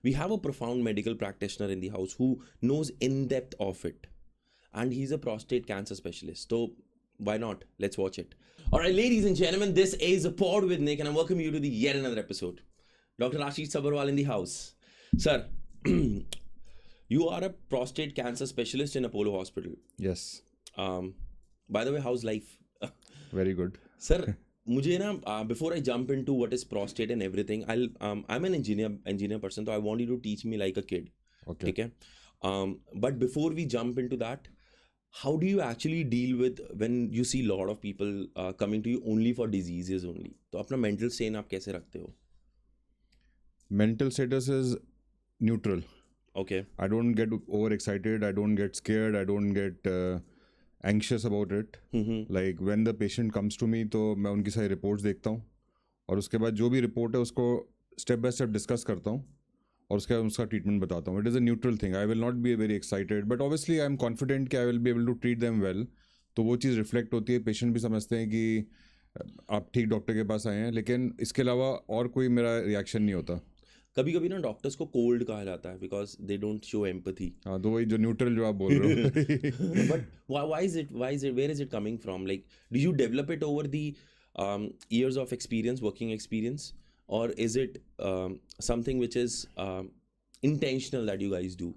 we have a profound medical practitioner in the house who knows in depth of it, and he's a prostate cancer specialist. So why not? Let's watch it. All right, ladies and gentlemen, this is a Pod with Nick, and I welcome you to the yet another episode. Dr. Ashish Sabharwal in the house. Sir, you are a prostate cancer specialist in Apollo Hospital. Yes, By the way, how's life? very good. Sir, मुझे ना before I jump into what is prostate and everything, I'm an engineer person, so I want you to teach me like a kid. Okay. ठीक है? But before we jump into that, how do you actually deal with when you see a lot of people coming to you only for diseases only? तो अपना mental state आप कैसे रखते हो? Mental status is neutral. Okay. I don't get overexcited. I don't get scared. I don't get anxious about it. Like when the patient comes to me, तो मैं उनकी सारी reports देखता हूँ और उसके बाद जो भी report है उसको step by step discuss करता हूँ और उसके बाद उसका treatment बताता हूँ. It is a neutral thing. I will not be very excited, but obviously I am confident कि I will be able to treat them well. तो वो चीज़ reflect होती है. Patient भी समझते हैं कि आप ठीक डॉक्टर के पास आए हैं, लेकिन इसके अलावा और कोई मेरा रिएक्शन नहीं होता. कभी कभी ना डॉक्टर्स को कोल्ड कहा जाता है because they don't show empathy. हाँ, तो वही जो न्यूट्रल जो आप बोल रहे हो. But why is it where is it coming from? Like, do you develop it over the years of experience, working experience, or is it something which is intentional that you guys do?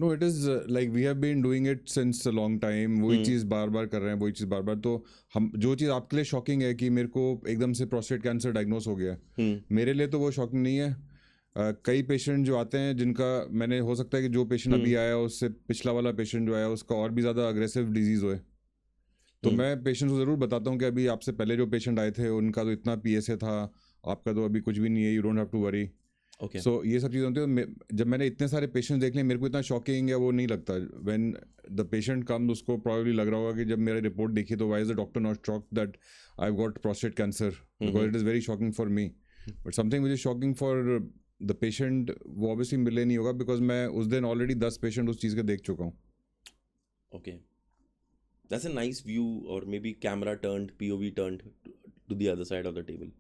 No, it is like we have been doing it since a long time. वही चीज़ बार बार कर रहे हैं, वही चीज़ बार बार. तो हम जो चीज़ आपके लिए शॉकिंग है कि मेरे को एकदम से प्रोस्टेट कैंसर डायग्नोस हो गया, मेरे लिए तो वो शॉकिंग नहीं है. कई पेशेंट जो आते हैं जिनका मैंने हो सकता है कि जो पेशेंट अभी आया उससे पिछला वाला पेशेंट जो आया उसका और भी ज़्यादा अग्रेसिव डिजीज़ होए, तो मैं पेशेंट को ज़रूर बताता हूँ कि अभी आपसे पहले जो पेशेंट आए थे उनका तो इतना PSA था, आपका तो अभी कुछ भी नहीं है, you don't have to worry. Okay. So ये सब चीज़ें होती है. जब मैंने इतने सारे पेशेंट्स देख लिए मेरे को इतना शॉकिंग या वो नहीं लगता. व्हेन द पेशेंट कम उसको प्रॉब्ली लग रहा होगा कि जब मेरी रिपोर्ट देखी तो why is the doctor not shocked that I have got prostate cancer, because it is very shocking for me. But something which is shocking for the patient वो ऑब्वियसली मिले नहीं होगा, बिकॉज मैं उस दिन ऑलरेडी 10 पेशेंट उस चीज़ के देख चुका हूँ. Okay. That's a nice view, or maybe camera turned, POV turned to the other side of the table.